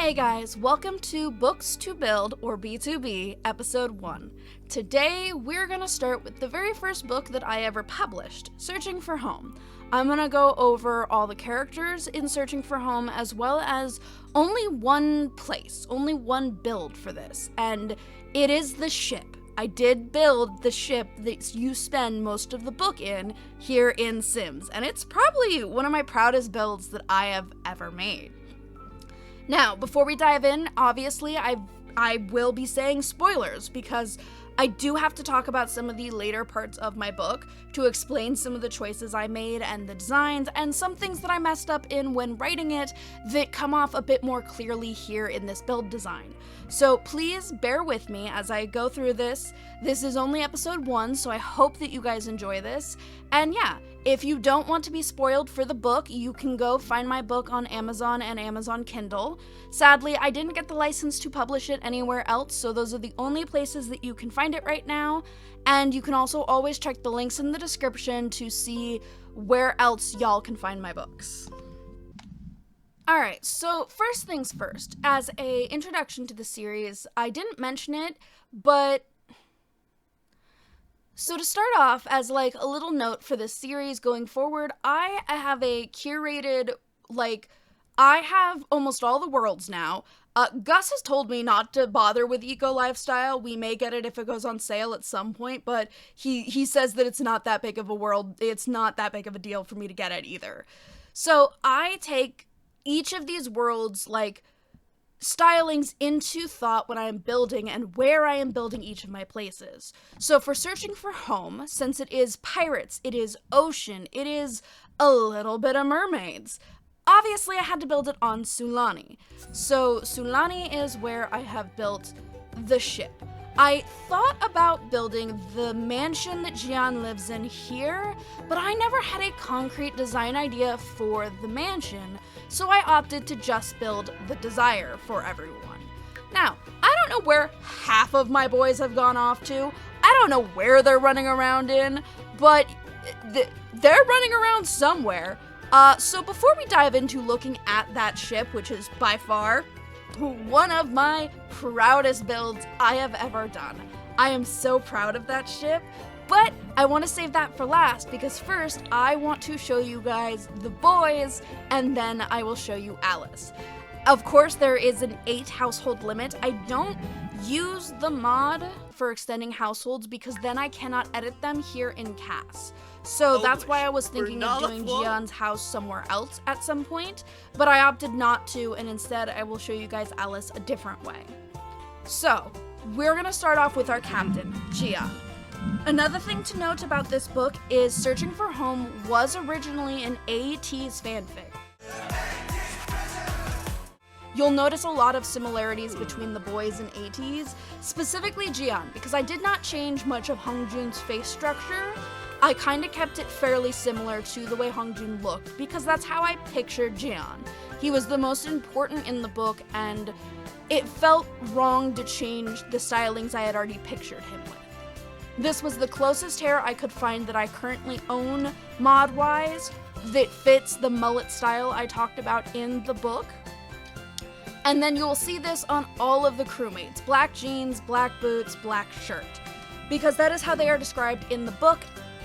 Hey guys, welcome to Books to Build, or B2B, Episode 1. Today, we're gonna start with the very first book that I ever published, Searching for Home. I'm gonna go over all the characters in Searching for Home, as well as only one place, only one build for this, and it is the ship. I did build the ship that you spend most of the book in here in Sims, and it's probably one of my proudest builds that I have ever made. Now, before we dive in, obviously, I will be saying spoilers because I do have to talk about some of the later parts of my book to explain some of the choices I made and the designs and some things that I messed up in when writing it that come off a bit more clearly here in this build design. So please bear with me as I go through this. This is only episode 1, so I hope that you guys enjoy this. And yeah, if you don't want to be spoiled for the book, you can go find my book on Amazon and Amazon Kindle. Sadly, I didn't get the license to publish it anywhere else, so those are the only places that you can find it right now. And you can also always check the links in the description to see where else y'all can find my books. Alright, so first things first, as a introduction to the series, I didn't mention it, but so to start off, as like a little note for this series going forward, I have a curated, I have almost all the worlds now. Gus has told me not to bother with eco lifestyle. We may get it if it goes on sale at some point, but he says that it's not that big of a world, it's not that big of a deal for me to get it either. So I take each of these worlds, stylings into thought when I am building and where I am building each of my places. So for Searching for Home, since it is pirates, it is ocean, it is a little bit of mermaids, obviously I had to build it on Sulani. So Sulani is where I have built the ship. I thought about building the mansion that Gian lives in here, but I never had a concrete design idea for the mansion, so I opted to just build the Desire for everyone. Now, I don't know where half of my boys have gone off to. I don't know where they're running around in, but they're running around somewhere. So before we dive into looking at that ship, which is by far one of my proudest builds I have ever done. I am so proud of that ship, but I want to save that for last because first I want to show you guys the boys and then I will show you Alice. Of course, there is an 8 household limit. I don't use the mod for extending households because then I cannot edit them here in CAS. So that's why I was thinking of doing Gian's house somewhere else at some point, but I opted not to, and instead I will show you guys Alice a different way. So, we're gonna start off with our captain, Gian. Another thing to note about this book is Searching for Home was originally an AT's fanfic. You'll notice a lot of similarities between the boys and ATs, specifically Gian, because I did not change much of Hongjun's face structure. I kind of kept it fairly similar to the way Hongjun looked, because that's how I pictured Gian. He was the most important in the book, and it felt wrong to change the stylings I had already pictured him with. This was the closest hair I could find that I currently own, mod-wise, that fits the mullet style I talked about in the book. And then you'll see this on all of the crewmates. Black jeans, black boots, black shirt. Because that is how they are described in the book.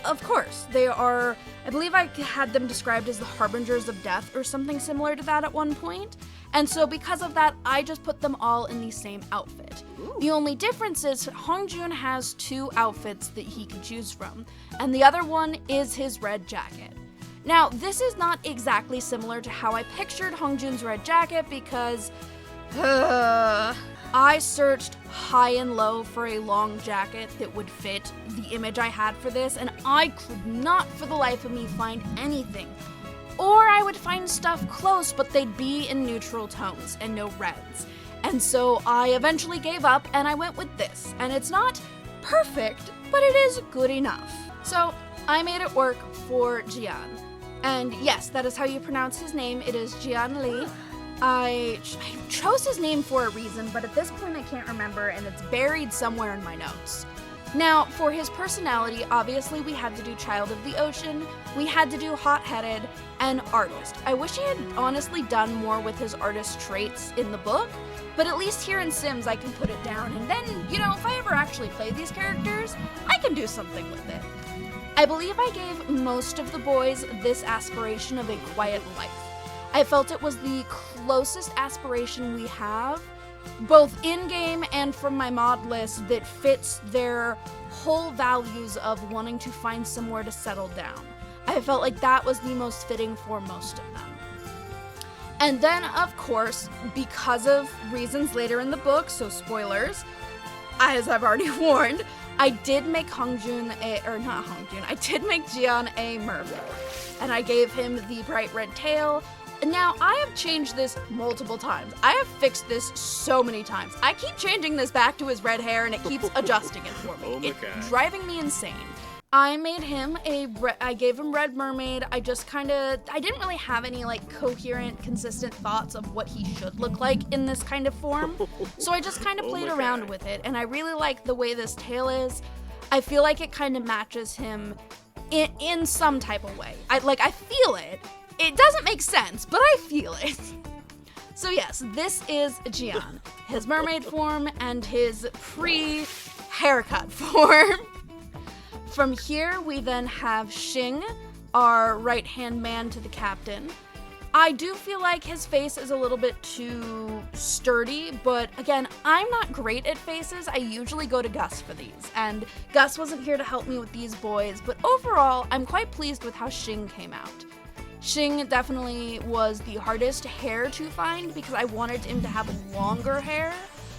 Of course, they are, I believe I had them described as the harbingers of death or something similar to that at one point. And so because of that, I just put them all in the same outfit. Ooh. The only difference is Hongjun has 2 outfits that he can choose from, and the other one is his red jacket. Now, this is not exactly similar to how I pictured Hongjun's red jacket because I searched high and low for a long jacket that would fit the image I had for this, and I could not for the life of me find anything. Or I would find stuff close, but they'd be in neutral tones and no reds. And so I eventually gave up and I went with this. And it's not perfect, but it is good enough. So I made it work for Gian. And yes, that is how you pronounce his name. It is Gian Lee. I chose his name for a reason, but at this point I can't remember, and it's buried somewhere in my notes. Now, for his personality, obviously we had to do Child of the Ocean, we had to do Hot-Headed, and Artist. I wish he had honestly done more with his artist traits in the book, but at least here in Sims I can put it down, and then, you know, if I ever actually play these characters, I can do something with it. I believe I gave most of the boys this aspiration of a quiet life. I felt it was the closest aspiration we have, both in-game and from my mod list, that fits their whole values of wanting to find somewhere to settle down. I felt like that was the most fitting for most of them. And then, of course, because of reasons later in the book, so spoilers, as I've already warned, I did make I did make Jian a mermaid. And I gave him the bright red tail. Now, I have changed this multiple times. I have fixed this so many times. I keep changing this back to his red hair, and it keeps adjusting it for me. It's driving me insane. I made him I gave him Red Mermaid. I didn't really have any, like, coherent, consistent thoughts of what he should look like in this kind of form. So I just kind of played around with it, and I really like the way this tail is. I feel like it kind of matches him in some type of way. I feel it. It doesn't make sense, but I feel it. So yes, this is Jian, his mermaid form and his pre-haircut form. From here, we then have Xing, our right-hand man to the captain. I do feel like his face is a little bit too sturdy, but again, I'm not great at faces. I usually go to Gus for these, and Gus wasn't here to help me with these boys, but overall, I'm quite pleased with how Xing came out. Xing definitely was the hardest hair to find because I wanted him to have longer hair,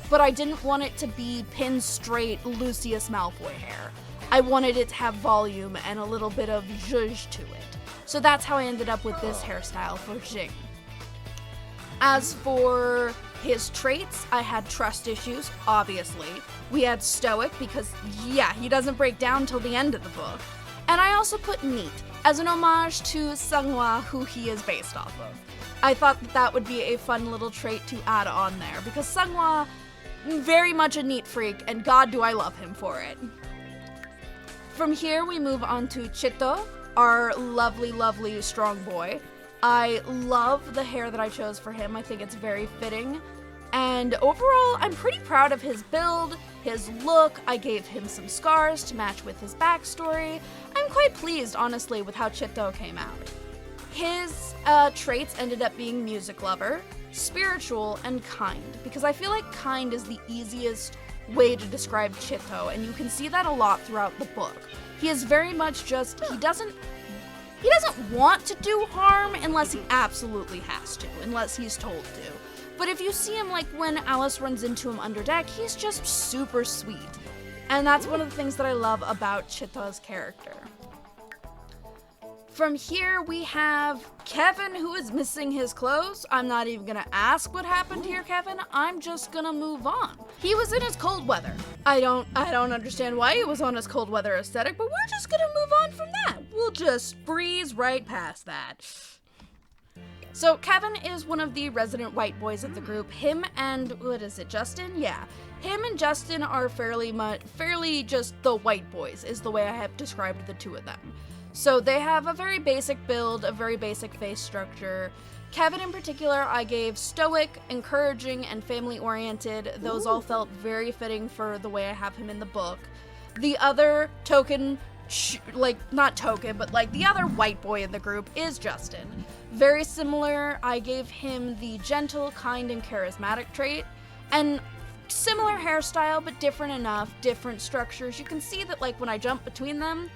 but I didn't want it to be pin straight Lucius Malfoy hair. I wanted it to have volume and a little bit of zhuzh to it. So that's how I ended up with this hairstyle for Xing. As for his traits, I had trust issues, obviously. We had stoic because, yeah, he doesn't break down till the end of the book. And I also put neat, as an homage to Seonghwa, who he is based off of. I thought that would be a fun little trait to add on there, because Seonghwa, very much a neat freak, and God do I love him for it. From here, we move on to Chito, our lovely, lovely strong boy. I love the hair that I chose for him. I think it's very fitting. And overall, I'm pretty proud of his build, his look. I gave him some scars to match with his backstory. I'm quite pleased, honestly, with how Chito came out. His traits ended up being music lover, spiritual, and kind, because I feel like kind is the easiest way to describe Chito, and you can see that a lot throughout the book. He is very much just, he doesn't want to do harm unless he absolutely has to, unless he's told to. But if you see him, like when Alice runs into him under deck, he's just super sweet. And that's one of the things that I love about Chito's character. From here, we have Kevin, who is missing his clothes. I'm not even gonna ask what happened here, Kevin. I'm just gonna move on. He was in his cold weather. I don't understand why he was on his cold weather aesthetic, but we're just gonna move on from that. We'll just breeze right past that. So Kevin is one of the resident white boys of the group. Him and, Justin? Yeah. Him and Justin are fairly just the white boys, is the way I have described the two of them. So they have a very basic build, a very basic face structure. Kevin in particular, I gave stoic, encouraging, and family-oriented. Those all felt very fitting for the way I have him in the book. The other token, the other white boy in the group is Justin. Very similar, I gave him the gentle, kind, and charismatic trait. And similar hairstyle, but different enough, different structures. You can see that, like, when I jump between them,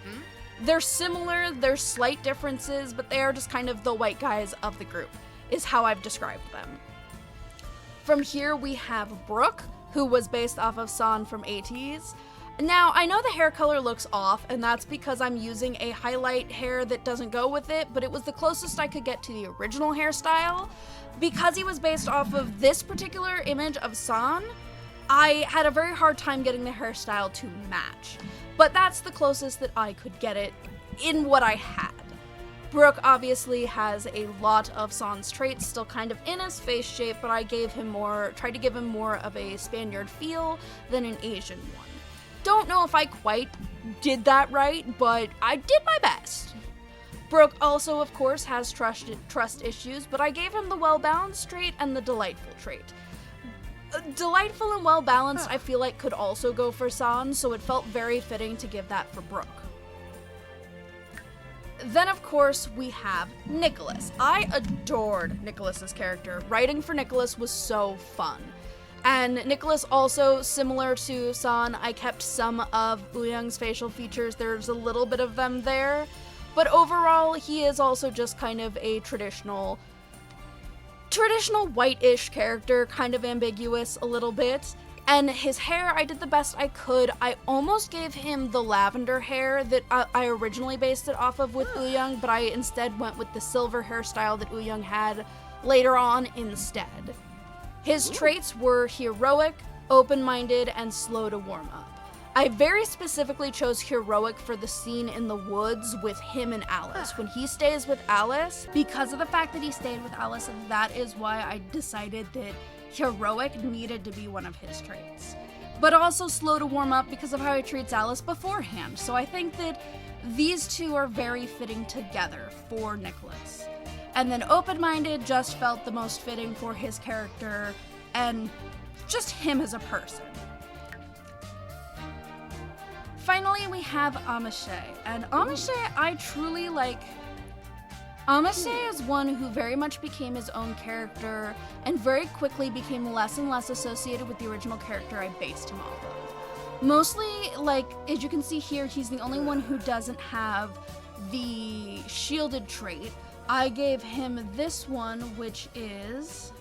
they're similar, there's slight differences, but they are just kind of the white guys of the group, is how I've described them. From here, we have Brooke, who was based off of San from ATEEZ. Now, I know the hair color looks off, and that's because I'm using a highlight hair that doesn't go with it, but it was the closest I could get to the original hairstyle. Because he was based off of this particular image of San, I had a very hard time getting the hairstyle to match. But that's the closest that I could get it in what I had. Brooke obviously has a lot of San's traits still kind of in his face shape, but I tried to give him more of a Spaniard feel than an Asian one. don't know if I quite did that right, but I did my best. Brooke also, of course, has trust issues, but I gave him the well-balanced trait and the delightful trait. Delightful and well-balanced, I feel like, could also go for San, so it felt very fitting to give that for Brooke. Then, of course, we have Nicholas. I adored Nicholas's character. Writing for Nicholas was so fun. And Nicholas also, similar to San, I kept some of Wooyoung's facial features. There's a little bit of them there. But overall, he is also just kind of a traditional white-ish character, kind of ambiguous a little bit. And his hair, I did the best I could. I almost gave him the lavender hair that I originally based it off of with Wooyoung, but I instead went with the silver hairstyle that Wooyoung had later on instead. His traits were heroic, open-minded, and slow to warm up. I very specifically chose heroic for the scene in the woods with him and Alice. When he stays with Alice, because of the fact that he stayed with Alice, that is why I decided that heroic needed to be one of his traits. But also slow to warm up because of how he treats Alice beforehand. So I think that these two are very fitting together for Nicholas. And then open-minded just felt the most fitting for his character and just him as a person. Finally, we have Amiche, and Amiche I truly like. Amiche is one who very much became his own character and very quickly became less and less associated with the original character I based him off of. Mostly, like, as you can see here, he's the only one who doesn't have the shielded trait. I gave him this one, which is...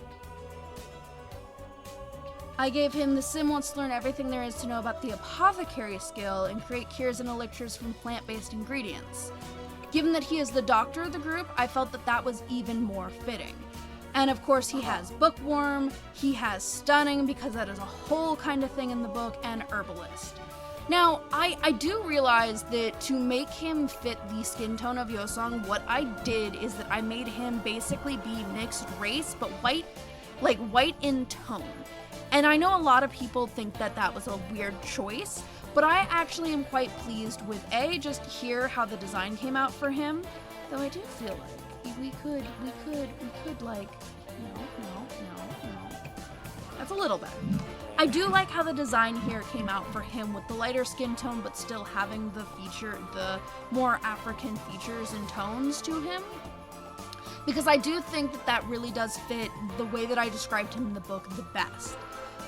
I gave him the sim wants to learn everything there is to know about the apothecary skill and create cures and elixirs from plant-based ingredients. Given that he is the doctor of the group, I felt that that was even more fitting. And of course he has bookworm, he has stunning because that is a whole kind of thing in the book, and herbalist. Now, I do realize that to make him fit the skin tone of Yosong, what I did is that I made him basically be mixed race, but white in tone. And I know a lot of people think that that was a weird choice, but I actually am quite pleased with just here how the design came out for him. Though I do feel like we could like, no. That's a little better. I do like how the design here came out for him with the lighter skin tone, but still having the more African features and tones to him. Because I do think that that really does fit the way that I described him in the book the best.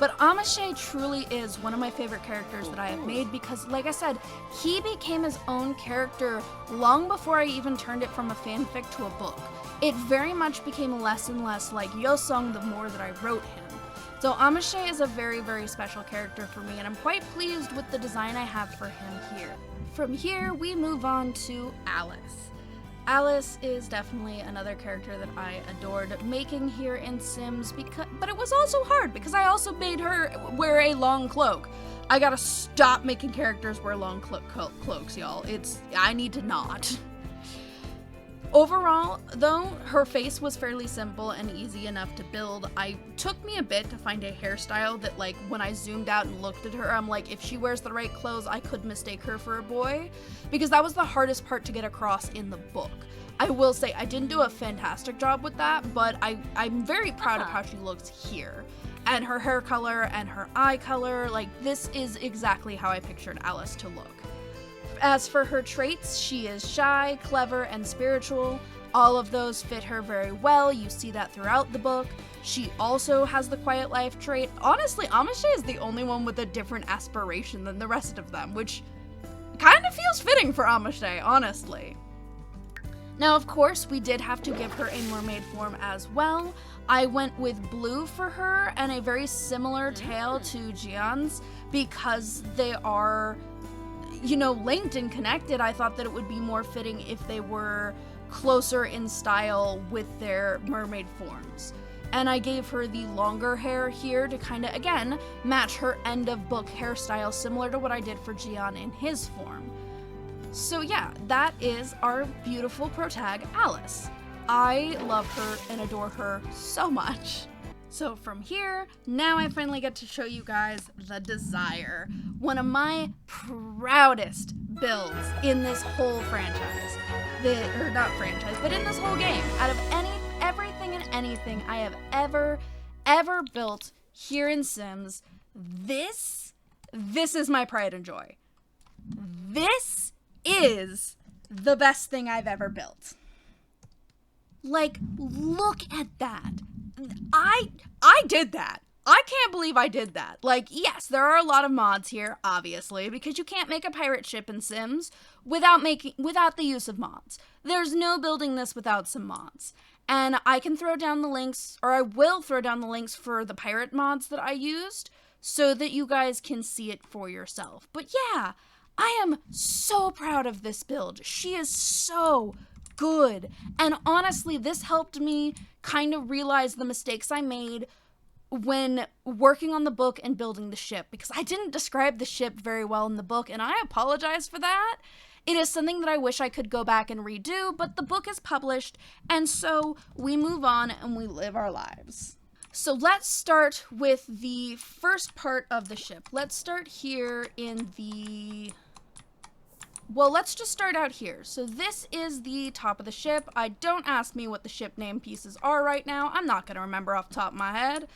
But Amiche truly is one of my favorite characters that I have made because, like I said, he became his own character long before I even turned it from a fanfic to a book. It very much became less and less like Yosong the more that I wrote him. So Amiche is a very, very special character for me, and I'm quite pleased with the design I have for him here. From here, we move on to Alice. Alice is definitely another character that I adored making here in Sims, but it was also hard because I also made her wear a long cloak. I gotta stop making characters wear long cloaks, y'all. I need to not. Overall, though, her face was fairly simple and easy enough to build. It took me a bit to find a hairstyle that, like, when I zoomed out and looked at her, I'm like, if she wears the right clothes, I could mistake her for a boy, because that was the hardest part to get across in the book. I will say I didn't do a fantastic job with that, but I'm very proud of how she looks here. And her hair color and her eye color, like, this is exactly how I pictured Alice to look. As for her traits, she is shy, clever, and spiritual. All of those fit her very well. You see that throughout the book. She also has the quiet life trait. Honestly, Amiche is the only one with a different aspiration than the rest of them, which kind of feels fitting for Amiche, honestly. Now, of course, we did have to give her a mermaid form as well. I went with blue for her and a very similar tail to Jian's because they are, linked and connected. I thought that it would be more fitting if they were closer in style with their mermaid forms. And I gave her the longer hair here to kind of, again, match her end of book hairstyle, similar to what I did for Jian in his form. So yeah, that is our beautiful protag, Alice. I love her and adore her so much. So from here, now I finally get to show you guys the Desire. One of my proudest builds in this whole franchise. Or not franchise, but in this whole game. Out of everything and anything I have ever built here in Sims, this is my pride and joy. This is the best thing I've ever built. Like, look at that. I did that. I can't believe I did that. Like, yes, there are a lot of mods here, obviously, because you can't make a pirate ship in Sims without the use of mods. There's no building this without some mods. And I can throw down the links, or I will throw down the links for the pirate mods that I used so that you guys can see it for yourself. But yeah, I am so proud of this build. She is so good. And honestly, this helped me kind of realize the mistakes I made when working on the book and building the ship, because I didn't describe the ship very well in the book, and I apologize for that. It is something that I wish I could go back and redo, but the book is published, and so we move on and we live our lives. So let's start with the first part of the ship. Let's start here in the... Well, let's just start out here. So this is the top of the ship. Don't ask me what the ship name pieces are right now. I'm not going to remember off the top of my head.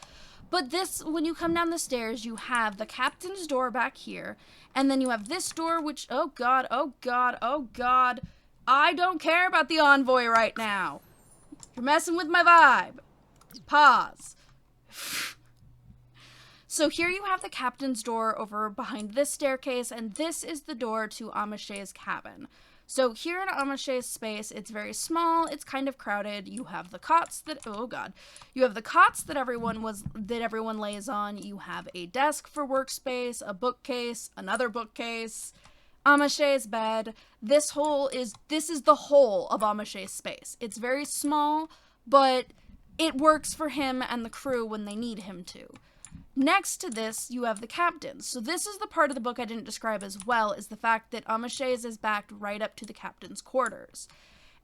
But this, when you come down the stairs, you have the captain's door back here. And then you have this door, which, oh god, oh god, oh god. I don't care about the envoy right now. You're messing with my vibe. Pause. So here you have the captain's door over behind this staircase, and this is the door to Amashay's cabin. So here in Amashay's space, it's very small, it's kind of crowded. You have the cots that, oh god, you have the cots that everyone lays on. You have a desk for workspace, a bookcase, another bookcase, Amashay's bed. This is the whole of Amashay's space. It's very small, but it works for him and the crew when they need him to. Next to this, you have the captains. So this is the part of the book I didn't describe as well, is the fact that Amashay's is backed right up to the captain's quarters.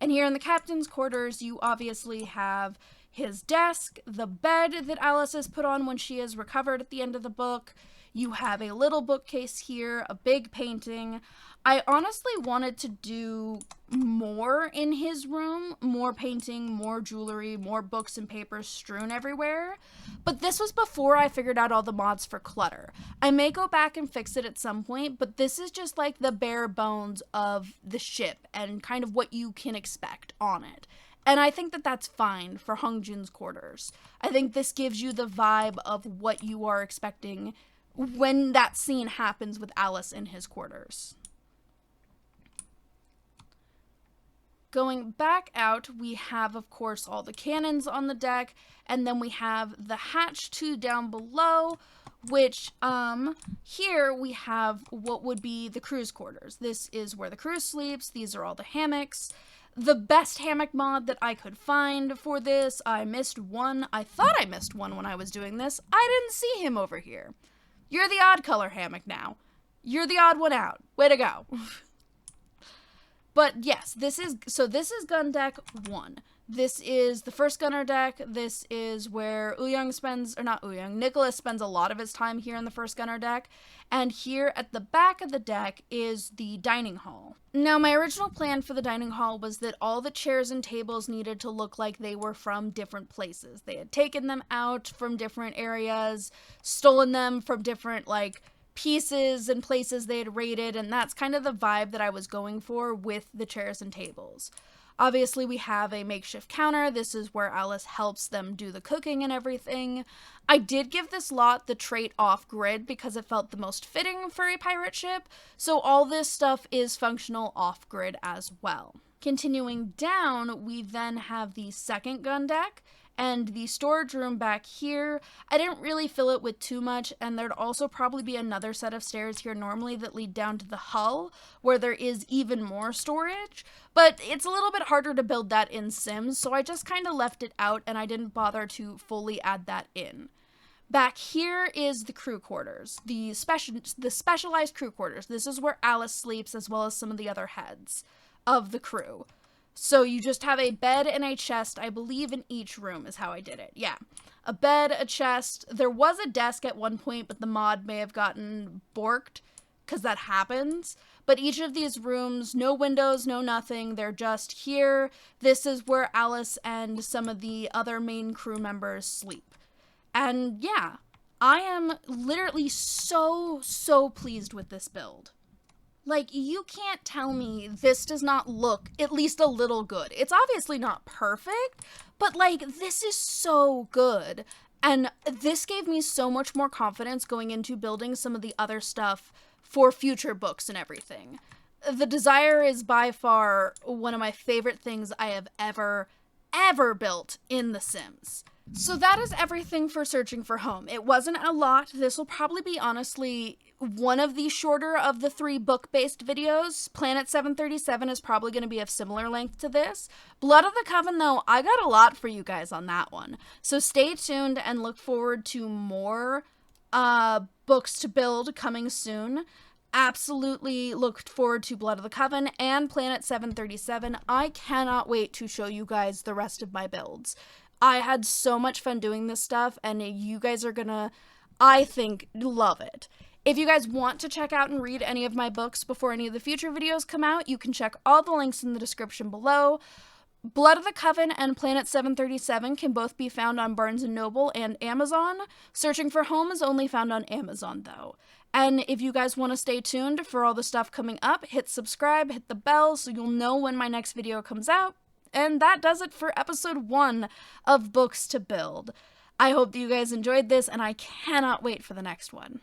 And here in the captain's quarters, you obviously have his desk, the bed that Alice has put on when she is recovered at the end of the book. You have a little bookcase here, a big painting. I honestly wanted to do more in his room, more painting, more jewelry, more books and papers strewn everywhere. But this was before I figured out all the mods for clutter. I may go back and fix it at some point, but this is just like the bare bones of the ship and kind of what you can expect on it. And I think that that's fine for Hungjun's quarters. I think this gives you the vibe of what you are expecting when that scene happens with Alice in his quarters. Going back out, we have, of course, all the cannons on the deck, and then we have the hatch to down below, which, here we have what would be the crew's quarters. This is where the crew sleeps. These are all the hammocks. The best hammock mod that I could find for this, I missed one. I thought I missed one when I was doing this. I didn't see him over here. You're the odd color hammock now. You're the odd one out. Way to go. But yes, this is gun deck 1. This is the first gunner deck. This is where Nicholas spends a lot of his time here in the first gunner deck. And here at the back of the deck is the dining hall. Now, my original plan for the dining hall was that all the chairs and tables needed to look like they were from different places. They had taken them out from different areas, stolen them from different, pieces and places they had raided, and that's kind of the vibe that I was going for with the chairs and tables. Obviously, we have a makeshift counter. This is where Alice helps them do the cooking and everything. I did give this lot the trait off-grid because it felt the most fitting for a pirate ship, so all this stuff is functional off-grid as well. Continuing down, we then have the second gun deck, and the storage room back here. I didn't really fill it with too much, and there'd also probably be another set of stairs here normally that lead down to the hull, where there is even more storage, but it's a little bit harder to build that in Sims, so I just kind of left it out, and I didn't bother to fully add that in. Back here is the crew quarters, the specialized crew quarters. This is where Alice sleeps, as well as some of the other heads of the crew. So you just have a bed and a chest, I believe, in each room is how I did it. Yeah. A bed, a chest. There was a desk at one point, but the mod may have gotten borked because that happens. But each of these rooms, no windows, no nothing. They're just here. This is where Alice and some of the other main crew members sleep. And yeah, I am literally so pleased with this build. Like, you can't tell me this does not look at least a little good. It's obviously not perfect, but like, this is so good. And this gave me so much more confidence going into building some of the other stuff for future books and everything. The Desire is by far one of my favorite things I have ever built in The Sims. So that is everything for Searching for Home. It wasn't a lot. This will probably be, honestly, one of the shorter of the 3 book-based videos. Planet 737 is probably going to be of similar length to this. Blood of the Coven, though, I got a lot for you guys on that one. So stay tuned and look forward to more books to build coming soon. Absolutely looked forward to Blood of the Coven and Planet 737. I cannot wait to show you guys the rest of my builds. I had so much fun doing this stuff, and you guys are gonna, I think, love it. If you guys want to check out and read any of my books before any of the future videos come out, you can check all the links in the description below. Blood of the Coven and Planet 737 can both be found on Barnes & Noble and Amazon. Searching for Home is only found on Amazon, though. And if you guys want to stay tuned for all the stuff coming up, hit subscribe, hit the bell so you'll know when my next video comes out. And that does it for episode 1 of Books to Build. I hope that you guys enjoyed this, and I cannot wait for the next one.